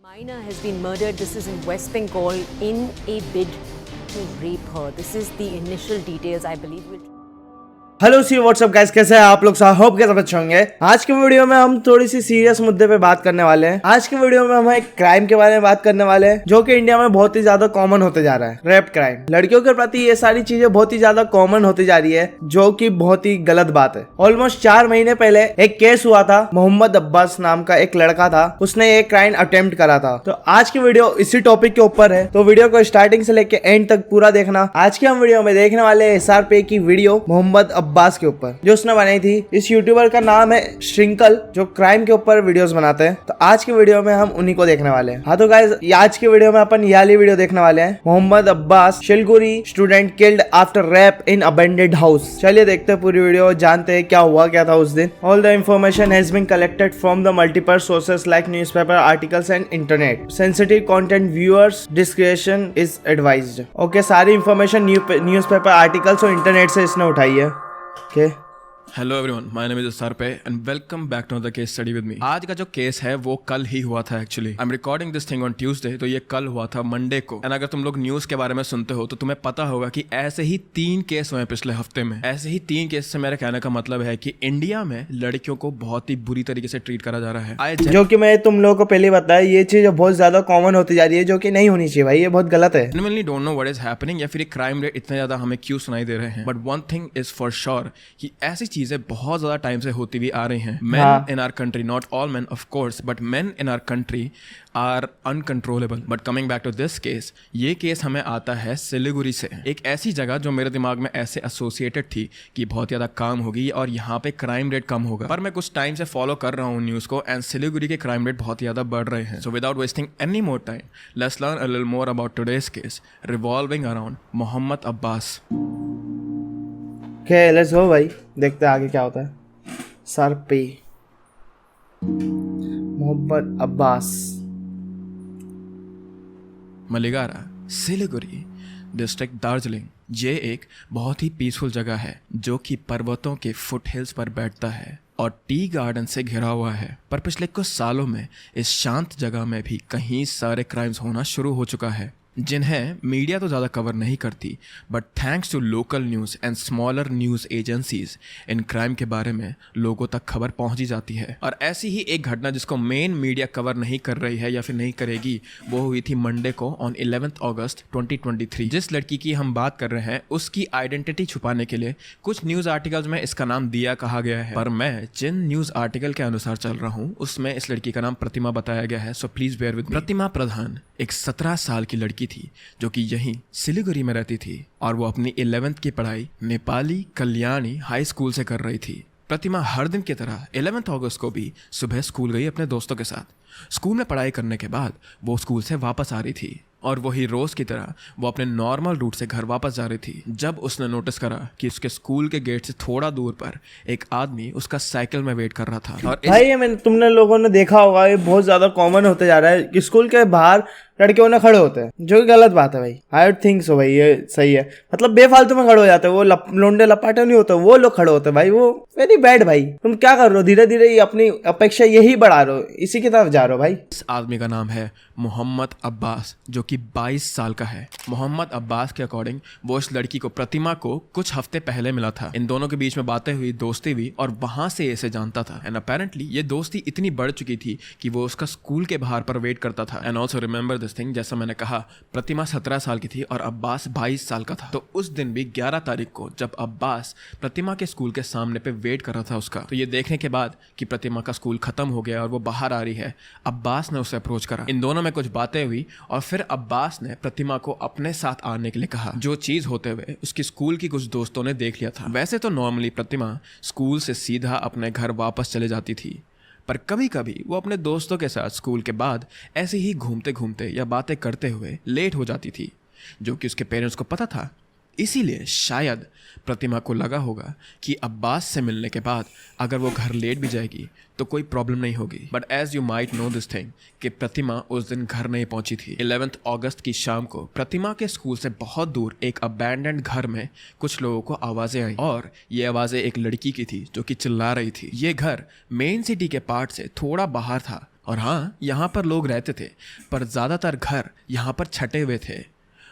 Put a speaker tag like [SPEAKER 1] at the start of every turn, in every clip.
[SPEAKER 1] Minor has been murdered. This is in West Bengal in a bid to rape her. This is the initial details, I believe.
[SPEAKER 2] Hello see what's up guys, कैसे हैं आप लोग? Hope के सब अच्छे होंगे। आज के वीडियो में हम थोड़ी सी सीरियस मुद्दे पे बात करने वाले हैं। आज के वीडियो में हम एक क्राइम के बारे में बात करने वाले हैं जो कि इंडिया में बहुत ही ज्यादा कॉमन होते जा रहा है। रेप क्राइम, लड़कियों के प्रति ये सारी चीजें बहुत ही ज्यादा कॉमन होती जा रही है, जो कि बहुत ही गलत बात है। ऑलमोस्ट 4 महीने पहले एक केस हुआ था। मोहम्मद अब्बास नाम का एक लड़का था, उसने एक क्राइम अटेम्प्ट करा था। तो आज की वीडियो इसी टॉपिक के ऊपर है, तो वीडियो को स्टार्टिंग से लेके एंड तक पूरा देखना। आज की हम वीडियो में देखने वाले SRP की वीडियो मोहम्मद अब्बास के ऊपर जो उसने बनाई थी। इस यूट्यूबर का नाम है श्रिंकल, जो क्राइम के ऊपर वीडियोस बनाते हैं। तो आज की वीडियो में हम उन्हीं को देखने वाले हैं। हाँ तो गाइस, आज की वीडियो में अपन ये वाली वीडियो देखने वाले हैं, Mohammad Abbas Siliguri student killed after rape in abandoned house. चलिए देखते हैं पूरी वीडियो, जानते हैं क्या हुआ क्या था उस दिन। All the information has been collected from the multiple sources like newspaper articles and internet. Sensitive content viewers discretion is advised. Okay, सारी इंफॉर्मेशन न्यूज़पेपर आर्टिकल्स और इंटरनेट से इसने उठाई है। Okay,
[SPEAKER 3] hello everyone, my name is SRP and welcome back to the case study with me. आज का जो case है वो कल ही हुआ था। Actually I am recording this thing on Tuesday, तो ये कल हुआ था मंडे को। एंड अगर तुम लोग न्यूज के बारे में सुनते हो तो तुम्हें पता होगा कि ऐसे ही 3 केस हुए पिछले हफ्ते में। ऐसे ही 3 केस से मेरे कहने का मतलब है कि इंडिया में लड़कियों को बहुत ही बुरी तरीके से ट्रीट करा जा रहा है।
[SPEAKER 2] जो कि मैं तुम लोगों को पहले बताया, ये चीज बहुत ज्यादा कॉमन होती जा रही है, जो कि नहीं होनी चाहिए भाई, ये बहुत गलत है।
[SPEAKER 3] Genuinely don't know what is happening या फिर क्राइम रेट इतने ज्यादा हमें क्यों सुनाई दे रहे हैं। But one thing is for sure कि ऐसी चीजें बहुत ज्यादा टाइम से होती हुई आ रही हैं। Men in our country, not all men of course, but men in our country are uncontrollable. But coming back to this case, ये केस हमें आता है सिलीगुड़ी से, एक ऐसी जगह जो मेरे दिमाग में ऐसे एसोसिएटेड थी कि बहुत ज़्यादा काम होगी और यहाँ पे क्राइम रेट कम होगा। पर मैं कुछ टाइम से फॉलो कर रहा हूँ न्यूज़ को, एंड सिलीगुड़ी के क्राइम रेट बहुत ज़्यादा बढ़ रहे हैं। So without wasting any more time, let's learn a little more about today's case revolving around Mohammad Abbas.
[SPEAKER 2] Okay, let's go भाई, देखते हैं आगे क्या होता है। SRP Mohammad Abbas,
[SPEAKER 3] Maligara, Siliguri district, Darjeeling. ये एक बहुत ही पीसफुल जगह है जो कि पर्वतों के फुट हिल्स पर बैठता है और टी गार्डन से घिरा हुआ है। पर पिछले कुछ सालों में इस शांत जगह में भी कहीं सारे क्राइम्स होना शुरू हो चुका है, जिन्हें मीडिया तो ज़्यादा कवर नहीं करती। But thanks to local news and smaller news agencies, इन क्राइम के बारे में लोगों तक खबर पहुंच ही जाती है। और ऐसी ही एक घटना जिसको मेन मीडिया कवर नहीं कर रही है या फिर नहीं करेगी, वो हुई थी मंडे को ऑन 11 अगस्त 2023। जिस लड़की की हम बात कर रहे हैं उसकी आइडेंटिटी छुपाने के लिए कुछ न्यूज़ आर्टिकल्स में इसका नाम दिया कहा गया है, पर मैं जिन न्यूज़ आर्टिकल के अनुसार चल रहा हूँ उसमें इस लड़की का नाम प्रतिमा बताया गया है। So please bear with me. Pratima Pradhan एक 17 साल की लड़की थी जो कि यहीं सिलीगुड़ी में रहती थी और वो अपनी 11th की पढ़ाई नेपाली कल्याणी हाई स्कूल से कर रही थी। प्रतिमा हर दिन की तरह 11 अगस्त को भी सुबह स्कूल गई अपने दोस्तों के साथ। स्कूल में पढ़ाई करने के बाद वो स्कूल से वापस आ रही थी और वही रोज की तरह वो अपने नॉर्मल रूट से घर वापस जा रही थी, जब उसने नोटिस करा कि उसके स्कूल के गेट से थोड़ा दूर पर एक आदमी उसका साइकिल में वेट कर रहा था। और
[SPEAKER 2] भाई तुमने लोगों ने देखा होगा, ये बहुत ज्यादा कॉमन होते जा रहा है कि स्कूल के बाहर लड़के ना खड़े होते हैं, जो कि गलत बात है भाई। आई डोंट थिंक सो भाई, ये सही है। मतलब बेफालतू में खड़े हो जाते हैं, वो लोंडे लपाटे नहीं होते, वो लोग खड़े होते हैं भाई, वो वेरी बैड। भाई तुम क्या कर रहे हो? धीरे धीरे ही अपनी अपेक्षा यही बढ़ा रहे हो, इसी की तरफ जा रहे हो भाई।
[SPEAKER 3] इस आदमी का नाम है मोहम्मद अब्बास, जो कि 22 साल का है। मोहम्मद अब्बास के अकॉर्डिंग वो इस लड़की को, प्रतिमा को, कुछ हफ्ते पहले मिला था। इन दोनों के बीच में बातें हुई, दोस्ती हुई और वहां से इसे जानता था। एंड अपेरेंटली ये दोस्ती इतनी बढ़ चुकी थी कि वो उसका स्कूल के बाहर पर वेट करता था। And also remember this thing, जैसा मैंने कहा, प्रतिमा 17 साल की थी और अब्बास 22 साल का था। तो उस दिन भी 11 तारीख को जब अब्बास प्रतिमा के स्कूल के सामने पे वेट कर रहा था उसका, तो ये देखने के बाद कि प्रतिमा का स्कूल खत्म हो गया और वो बाहर आ रही है, अब्बास ने उसे अप्रोच करा। इन दोनों में कुछ बातें हुई और फिर अब्बास ने प्रतिमा को अपने साथ आने के लिए कहा। जो चीज होते हुए उसकी स्कूल की कुछ दोस्तों ने देख लिया था। वैसे तो नॉर्मली प्रतिमा स्कूल से सीधा अपने घर वापस चले जाती थी, पर कभी कभी वो अपने दोस्तों के साथ स्कूल के बाद ऐसे ही घूमते घूमते या बातें करते हुए लेट हो जाती थी, जो कि उसके पेरेंट्स को पता था। इसीलिए शायद प्रतिमा को लगा होगा कि अब्बास से मिलने के बाद अगर वो घर लेट भी जाएगी तो कोई प्रॉब्लम नहीं होगी। But as you might know this thing कि प्रतिमा उस दिन घर नहीं पहुंची थी। 11 अगस्त की शाम को प्रतिमा के स्कूल से बहुत दूर एक अबैंडन्ड घर में कुछ लोगों को आवाजें आई और ये आवाजें एक लड़की की थी जो कि चिल्ला रही थी। ये घर मेन सिटी के पार्ट से थोड़ा बाहर था और हाँ, यहाँ पर लोग रहते थे, पर ज़्यादातर घर यहाँ पर छटे हुए थे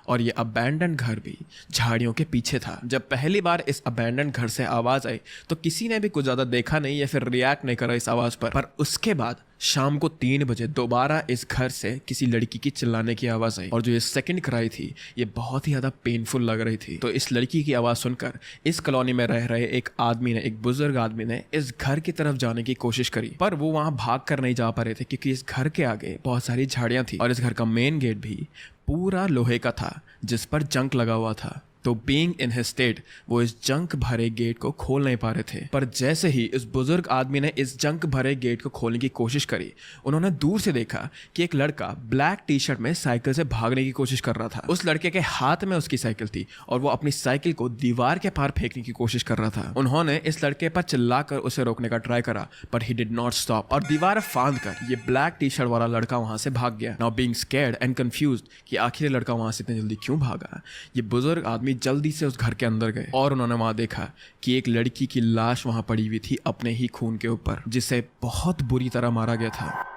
[SPEAKER 3] और ये अबैंडन घर भी झाड़ियों के पीछे था। जब पहली बार इस अबैंडन घर से आवाज़ आई तो किसी ने भी कुछ ज़्यादा देखा नहीं या फिर रिएक्ट नहीं करा इस आवाज़ पर उसके बाद शाम को 3 बजे दोबारा इस घर से किसी लड़की की चिल्लाने की आवाज़ आई और जो ये सेकंड क्राई थी ये बहुत ही ज़्यादा पेनफुल लग रही थी। तो इस लड़की की आवाज़ सुनकर इस कॉलोनी में रह रहे एक आदमी ने, एक बुजुर्ग आदमी ने इस घर की तरफ जाने की कोशिश करी, पर वो वहाँ भाग कर नहीं जा पा रहे थे क्योंकि इस घर के आगे बहुत सारी झाड़ियाँ थी और इस घर का मेन गेट भी पूरा लोहे का था जिस पर जंक लगा हुआ था। तो बीइंग इन हिज स्टेट वो इस जंक भरे गेट को खोल नहीं पा रहे थे। पर जैसे ही इस बुजुर्ग आदमी ने इस जंक भरे गेट को खोलने की कोशिश करी, उन्होंने दूर से देखा कि एक लड़का ब्लैक टी शर्ट में साइकिल से भागने की कोशिश कर रहा था। उस लड़के के हाथ में उसकी साइकिल थी और वो अपनी साइकिल को दीवार के पार फेंकने की कोशिश कर रहा था। उन्होंने इस लड़के पर चिल्लाकर उसे रोकने का ट्राई करा, but he did not stop और दीवार फांद कर ये ब्लैक टी शर्ट वाला लड़का वहां से भाग गया। Now being scared and confused कि आखिर लड़का वहां से इतनी जल्दी क्यों भागा, ये बुजुर्ग आदमी जल्दी से उस घर के अंदर गए और उन्होंने वहां देखा कि एक लड़की की लाश वहां पड़ी हुई थी अपने ही खून के ऊपर, जिसे बहुत बुरी तरह मारा गया था।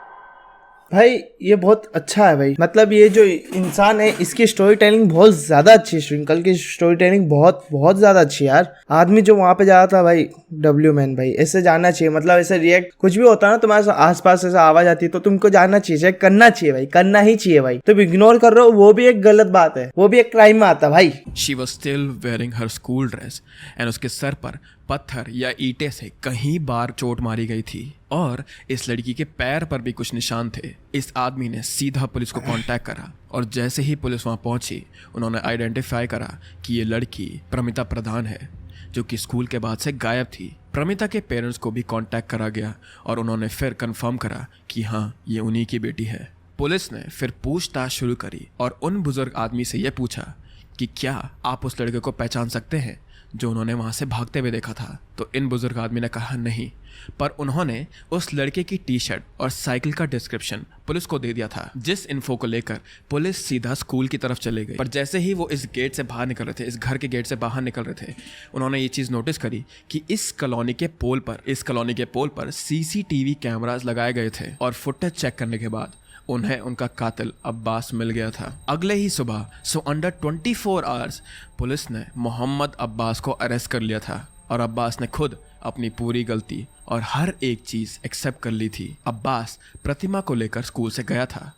[SPEAKER 2] भाई ये बहुत अच्छा है भाई, मतलब ये जो इंसान है इसकी स्टोरी टेलिंग बहुत ज्यादा अच्छी है। श्रिंकल की स्टोरी टेलिंग बहुत बहुत ज्यादा अच्छी है यार। आदमी जो वहां पे जा रहा था भाई, डब्ल्यू मैन भाई, ऐसे जाना चाहिए। मतलब ऐसे रिएक्ट कुछ भी होता है ना, तुम्हारे आसपास ऐसा आवाज आती है तो तुमको जाना चाहिए, चेक करना चाहिए भाई, करना ही चाहिए भाई। तुम इग्नोर कर रहे हो वो भी एक गलत बात है, वो भी एक क्राइम में आता है भाई।
[SPEAKER 3] She was still wearing her school dress and उसके सर पर पत्थर या ईंटे से कहीं बार चोट मारी गई थी और इस लड़की के पैर पर भी कुछ निशान थे। इस आदमी ने सीधा पुलिस को कांटेक्ट करा और जैसे ही पुलिस वहां पहुंची उन्होंने आइडेंटिफाई करा कि ये लड़की प्रमिता प्रधान है जो कि स्कूल के बाद से गायब थी। प्रमिता के पेरेंट्स को भी कांटेक्ट करा गया और उन्होंने फिर कंफर्म करा कि हाँ, ये उन्हीं की बेटी है। पुलिस ने फिर पूछताछ शुरू करी और उन बुजुर्ग आदमी से यह पूछा कि क्या आप उस लड़के को पहचान सकते हैं जो उन्होंने वहां से भागते हुए देखा था। तो इन बुजुर्ग आदमी ने कहा नहीं, पर उन्होंने उस लड़के की टी शर्ट और साइकिल का डिस्क्रिप्शन पुलिस को दे दिया था, जिस इन्फो को लेकर पुलिस सीधा स्कूल की तरफ चले गई। पर जैसे ही वो इस गेट से बाहर निकल रहे थे, इस घर के गेट से बाहर निकल रहे थे, उन्होंने ये चीज़ नोटिस करी कि इस कॉलोनी के पोल पर सीसीटीवी कैमरास लगाए गए थे और फुटेज चेक करने के बाद उन्हें उनका कातिल अब्बास मिल गया था। अगले ही सुबह अंडर 24 आवर्स पुलिस ने मोहम्मद अब्बास को अरेस्ट कर लिया था और अब्बास ने खुद अपनी पूरी गलती और हर एक चीज़ एक्सेप्ट कर ली थी। अब्बास प्रतिमा को लेकर स्कूल से गया था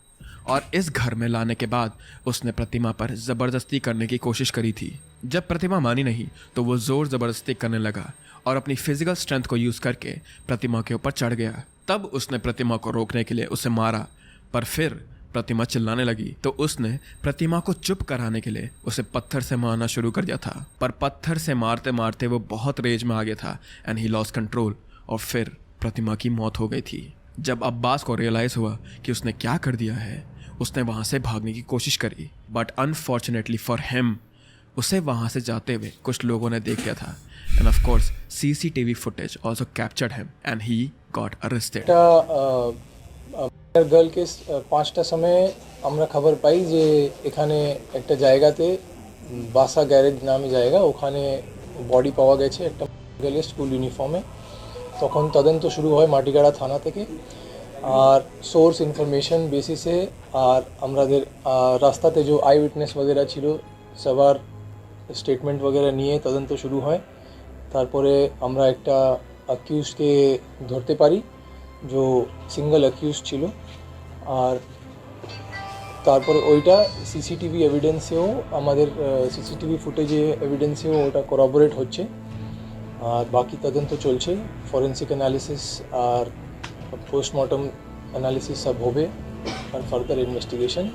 [SPEAKER 3] और इस घर में लाने के बाद उसने प्रतिमा पर ज़बरदस्ती करने की कोशिश करी थी। जब प्रतिमा मानी नहीं तो वो ज़ोर ज़बरदस्ती करने लगा और अपनी फिजिकल स्ट्रेंथ को यूज़ करके प्रतिमा के ऊपर चढ़ गया। तब उसने प्रतिमा को रोकने के लिए उसे मारा, पर फिर प्रतिमा चिल्लाने लगी तो उसने प्रतिमा को चुप कराने के लिए उसे पत्थर से मारना शुरू कर दिया था। पर पत्थर से मारते मारते वो बहुत रेज में आ गया था एंड ही लॉस्ट कंट्रोल और फिर प्रतिमा की मौत हो गई थी। जब अब्बास को रियलाइज़ हुआ कि उसने क्या कर दिया है, उसने वहाँ से भागने की कोशिश करी, बट अनफॉर्चुनेटली फॉर हिम उसे वहाँ से जाते हुए कुछ लोगों ने देख लिया था and of course CCTV footage also captured him and he got arrested.
[SPEAKER 4] গার্লকে 5টার সময় আমরা খবর পাই যে এখানে একটা জায়গাতে বাসা গ্যারেজ নামে জায়গা, ওখানে বডি পাওয়া গেছে একটা গার্লের স্কুল ইউনিফর্মে। তখন তদন্ত শুরু হয় মাটিগাড়া থানা থেকে আর সোর্স ইনফরমেশন বেসিসে আর আমাদের রাস্তাতে যে আই উইটনেস वगैरह ছিল সবার স্টেটমেন্ট वगैरह নিয়ে তদন্ত শুরু হয়। তারপরে আমরা একটা অ্যাকিউজকে ধরতে পারি जो सिंगल अक्यूज छिलो और तारपर ओइटा सीसीटीवी एविडेंसेও আমাদের सीसीटीवी फुटेजे एविडेंसेও ওটা করোবরেট হচ্ছে আর বাকি তদন্ত চলছে। ফরেনসিক অ্যানালিসিস আর পোস্টমর্টম অ্যানালিসিস सब হবে और further investigation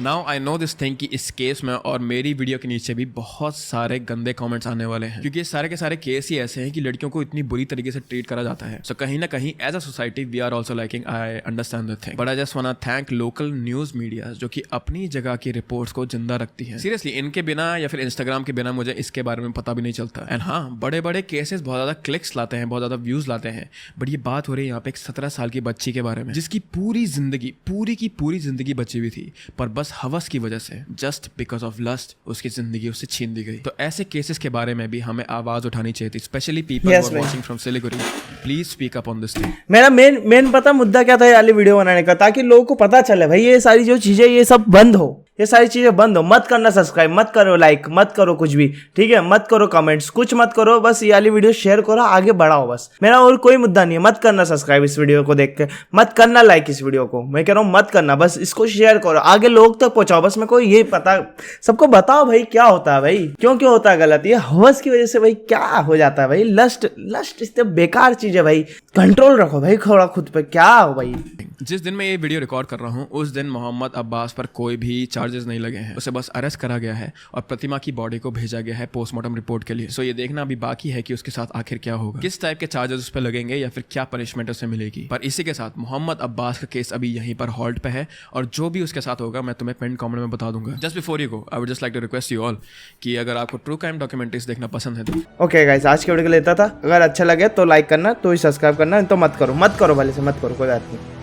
[SPEAKER 3] now I know this thing कि इस केस में और मेरी वीडियो के नीचे भी बहुत सारे गंदे कमेंट्स आने वाले हैं क्योंकि सारे के सारे केस ही ऐसे हैं कि लड़कियों को इतनी बुरी तरीके से ट्रीट करा जाता है। सो कहीं ना कहीं as a society we are also liking, I understand the thing, but I just want thank local news media जो कि अपनी जगह की रिपोर्ट्स को जिंदा रखती है। सीरियसली इनके बिना या फिर इंस्टाग्राम के बिना मुझे इसके बारे में पता भी नहीं चलता। एंड हाँ, बड़े बड़े केसेस बहुत ज़्यादा क्लिक्स लाते हैं, बहुत ज़्यादा व्यूज़ लाते हैं, बट ये बात हो रही है यहाँ पे एक 17 साल की बच्ची के बारे में जिसकी पूरी की पूरी जिंदगी बची हुई थी पर बस हवस की वजह से, जस्ट बिकॉज ऑफ लस्ट, उसकी जिंदगी उससे छीन दी गई। तो ऐसे केसेस के बारे में भी हमें आवाज उठानी चाहिए थी, specially people
[SPEAKER 2] Yes,
[SPEAKER 3] who are watching from Siliguri. Please speak up on this thing.
[SPEAKER 2] मेरा मेन पता मुद्दा क्या था ये वाली वीडियो बनाने का, ताकि लोगों को पता चले भाई ये सारी जो चीजें ये सब बंद हो, ये सारी चीजें बंद हो। मत करना सब्सक्राइब, मत करो लाइक, मत करो कुछ भी, ठीक है, मत करो कमेंट्स, कुछ मत करो, बस ये वाली वीडियो शेयर करो, आगे बढ़ाओ बस। मेरा और कोई मुद्दा नहीं है। मत करना सब्सक्राइब इस वीडियो को देख के, मत करना लाइक इस वीडियो को, मैं कह रहा हूँ मत करना, बस इसको शेयर करो, आगे लोग तक पहुंचाओ। बस मेरे को ये पता, सबको बताओ भाई क्या होता है भाई, क्यों क्यों होता है गलत, ये हवस की वजह से भाई क्या हो जाता है भाई। लस्ट इतने बेकार चीज है भाई, कंट्रोल रखो भाई थोड़ा खुद पे, क्या हो भाई।
[SPEAKER 3] जिस दिन मैं ये वीडियो रिकॉर्ड कर रहा हूँ उस दिन मोहम्मद अब्बास पर कोई भी चार्जेस नहीं लगे हैं, उसे बस अरेस्ट करा गया है और प्रतिमा की बॉडी को भेजा गया है पोस्टमार्टम रिपोर्ट के लिए। सो ये देखना अभी बाकी है कि उसके साथ आखिर क्या होगा, किस टाइप के चार्जेस उस पर लगेंगे या फिर क्या पनिशमेंट उसे मिलेगी। पर इसी के साथ मोहम्मद अब्बास का केस अभी यहीं पर हॉल्ट पे है और जो भी उसके साथ होगा मैं तुम्हें पिन कमेंट में बता दूंगा। Just before you go I would just like to request you all कि अगर आपको ट्रू क्राइम डॉक्यूमेंट्रीज देखना पसंद है तो
[SPEAKER 2] ओके गाइस, आज के वीडियो को लेता था, अगर अच्छा लगे तो लाइक करना, तो ही सब्सक्राइब करना, तो मत करो भले से मत करो, कोई बात नहीं।